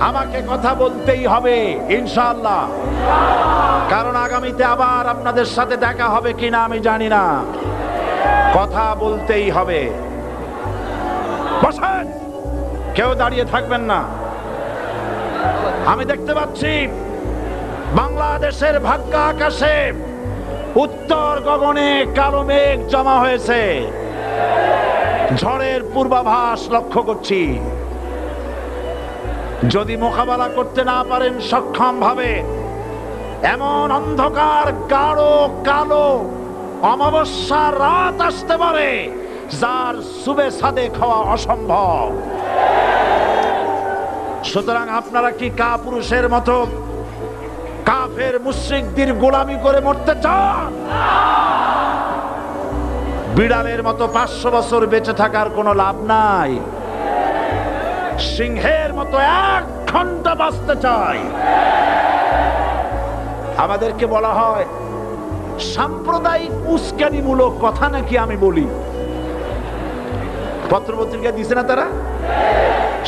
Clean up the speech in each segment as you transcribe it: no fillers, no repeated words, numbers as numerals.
আমাকে কথা বলতেই হবে ইনশাআল্লাহ, কারণ আগামীতে আবার আপনাদের সাথে দেখা হবে কিনা আমি জানি না। কথা বলতেই হবে। বসেন, কেউ দাঁড়িয়ে থাকবেন না। আমি দেখতে পাচ্ছি বাংলাদেশের ভাগ্য আকাশে উত্তর গগনে কালো মেঘ জমা হয়েছে। ঝড়ের পূর্বাভাস লক্ষ্য করছি। যদি মোকাবেলা করতে না পারেন সক্ষম ভাবে, এমন অন্ধকার গাঢ় কালো অমাবস্যার রাত আসতে পারে যার সুবে সাদেক হওয়া অসম্ভব। সুতরাং আপনারা কি কাপুরুষের মতো কাফের মুশরিকদের গোলামি করে মরতে চান? বিড়ালের মতো 500 বছর বেঁচে থাকার কোনো লাভ নাই। সিংহের মতো 1 ঘন্টা বাঁচতে চাই। আমাদেরকে বলা হয় সাম্প্রদায়িক উস্কানিমূলক কথা নাকি আমি বলি। পত্রপত্রিকা দিছে না তারা?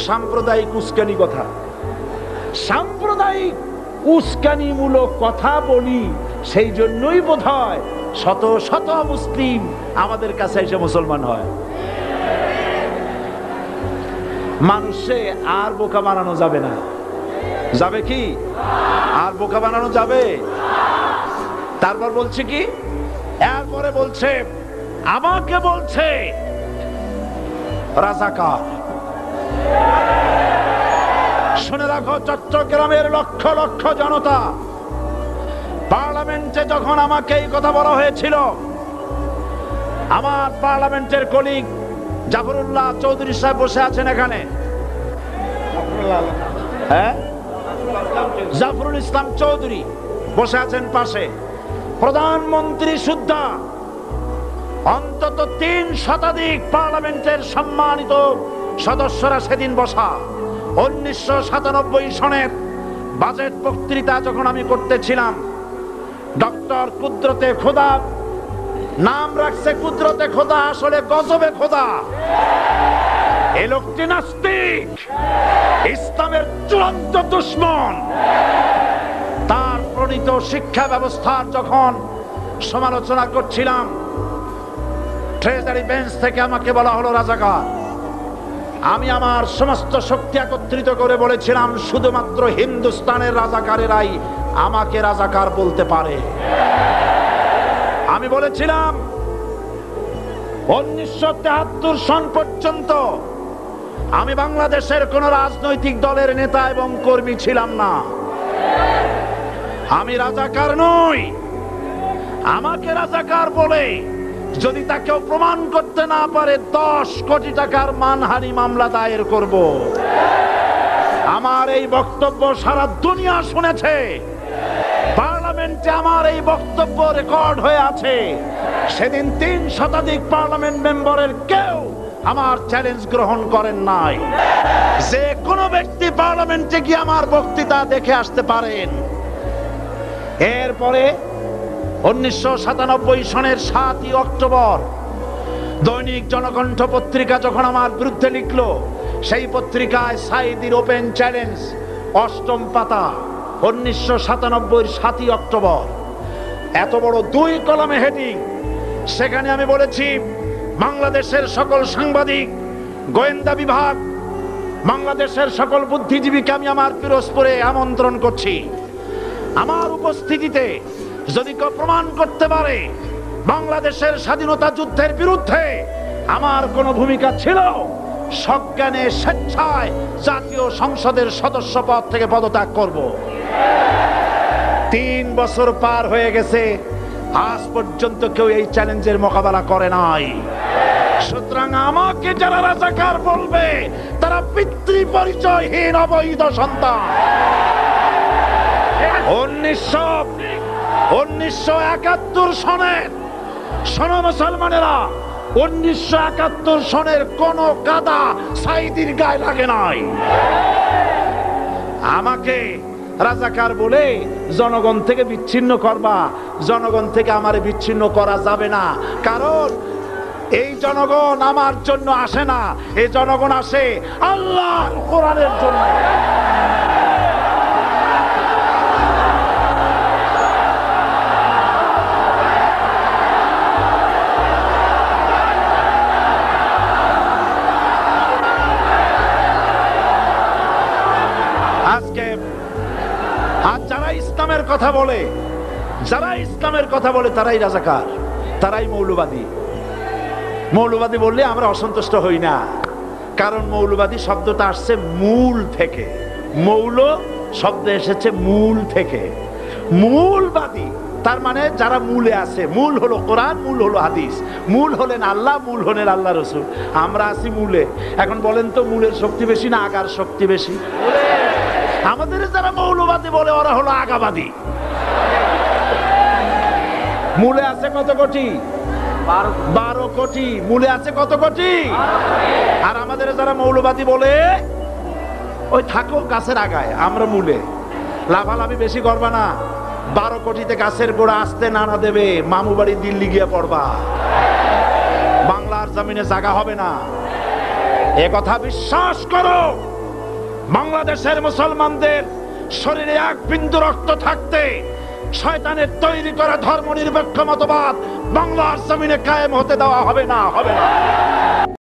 সাম্প্রদায়িক উস্কানি কথা। সাম্প্রদায়িক উস্কানিমূলক কথা বলি, সেই জন্যই বোধহয় শত শত মুসলিম আমাদের কাছে এসে মুসলমান হয়। মানুষে আর বোকা বানানো যাবে না। যাবে কি? আর বোকা বানানো যাবে? তারপর বলছে কি? এরপরে বলছে আমাকে বলছে রাজাকার। শুনে রাখো চট্টগ্রামের লক্ষ লক্ষ জনতা, পার্লামেন্টে যখন আমাকে এই কথা বলা হয়েছিল, আমার পার্লামেন্টের কলিগ জাফরুল্লাহ চৌধুরী সাহেব বসে আছেন এখানে। হ্যাঁ, জাফরুল ইসলাম চৌধুরী বসে আছেন পাশে। প্রধানমন্ত্রী সুদ্ধা, অন্তত 3 শতাধিক পার্লামেন্টের সম্মানিত সদস্যরা সেদিন বসা। 1997 সনের বাজেট বক্তৃতা যখন আমি করতেছিলাম, ডক্টর কুদরতে খোদা, নাম রাখছে কুদরতে খোদা, আসলে গজবে খোদা। এই লোকটি নাস্তিক, ইসলামের চূড়ান্ত দুশমন। তার প্রণীত শিক্ষা ব্যবস্থার যখন সমালোচনা করছিলাম, ট্রেজারি বেঞ্চ থেকে আমাকে বলা হলো রাজাকার। আমি আমার সমস্ত শক্তি একত্রিত করে বলেছিলাম শুধুমাত্র হিন্দুস্তানের রাজাকারেরাই আমাকে রাজাকার বলতে পারে। আমি বলেছিলাম 1973 সন পর্যন্ত আমি বাংলাদেশের কোন রাজনৈতিক দলের নেতা এবং কর্মী ছিলাম না। আমি রাজাকার নই। আমাকে রাজাকার বলে যদি তাকেও প্রমাণ করতে না পারে 10 কোটি টাকার মানহানি মামলা দায়ের করব। আমার এই বক্তব্য সারা দুনিয়া শুনেছে। পার্লামেন্টে আমার এই বক্তব্য রেকর্ড হয়ে আছে। সেদিন 3 শতাধিক পার্লামেন্ট মেম্বারের কেউ আমার চ্যালেঞ্জ গ্রহণ করেন নাই। যে কোনো ব্যক্তি পার্লামেন্টে গিয়ে আমার বক্তৃতা দেখে আসতে পারেন। এরপরে 1997 সনের 7ই অক্টোবর দৈনিক জনকণ্ঠ পত্রিকা যখন আমার বিরুদ্ধে লিখলো, সেই পত্রিকায় সাইদির ওপেন চ্যালেঞ্জ 8ম পাতা, 1997 7ই অক্টোবর, এত বড় 2 কলমে হেডিং। সেখানে আমি বলেছি বাংলাদেশের সকল সাংবাদিক, গোয়েন্দা বিভাগ, বাংলাদেশের সকল বুদ্ধিজীবীকে আমি আমার পিরোজপুরে আমন্ত্রণ করছি। আমার উপস্থিতিতে যদি কেউ প্রমাণ করতে পারে বাংলাদেশের স্বাধীনতা যুদ্ধের বিরুদ্ধে আমার কোনো ভূমিকা ছিল, সজ্ঞানে স্বেচ্ছায় জাতীয় সংসদের সদস্য পদ থেকে পদত্যাগ করব। 3 বছর পার হয়ে গেছে, আজ পর্যন্ত কেউ এই চ্যালেঞ্জের মোকাবেলা করে নাই। সুতরাং আমাকে যারা রাজাকার বলবে তারা পিতৃ পরিচয়হীন অবৈধ সন্তান। 1971 সনের, শোনো মুসলমানেরা, 1971 সনের কোন কাদা সাইদির গায়ে লাগে নাই। আমাকে রাজাকার বলে জনগণ থেকে বিচ্ছিন্ন করবা, জনগণ থেকে আমারে বিচ্ছিন্ন করা যাবে না। কারণ এই জনগণ আমার জন্য আসে না, এই জনগণ আসে আল্লাহর কোরআনের জন্য। ইসলামের কথা বলে, যারা ইসলামের কথা বলে তারাই রাজাকার, তারাই মৌলবাদী। মৌলবাদী বললে আমরা অসন্তুষ্ট হই না, কারণ মৌলবাদী শব্দটা আসছে মূল থেকে। মৌল শব্দ এসেছে মূল থেকে। মূলবাদী তার মানে যারা মূলে আছে। মূল হলো কোরআন, মূল হলো হাদিস, মূল হলেন আল্লাহ, মূল হলেন আল্লাহ রসুল। আমরা আছি মূলে। এখন বলেন তো মূলের শক্তি বেশি না আগার শক্তি বেশি? আমাদের যারা মৌলবাদী বলে ওরা হলো আগাবাদী। মূলে আছে কত কোটি? 12 কোটি। মূলে আছে কত কোটি? আর আমাদের যারা মৌলবাদী বলে ওই থাকো গাছের আগায়, আমরা মূলে। লাফালাফি বেশি করবা না, 12 কোটিতে গাছের গোড়া আসতে নানা দেবে, মামু বাড়ি দিল্লি গিয়ে পড়বা, বাংলার জমিনে জায়গা হবে না। এ কথা বিশ্বাস করো। বাংলাদেশের মুসলমানদের শরীরে এক বিন্দু রক্ত থাকতে শয়তানের তৈরি করা ধর্ম নিরপেক্ষ মতবাদ বাংলার জমিনে কায়েম হতে দেওয়া হবে না, হবে না।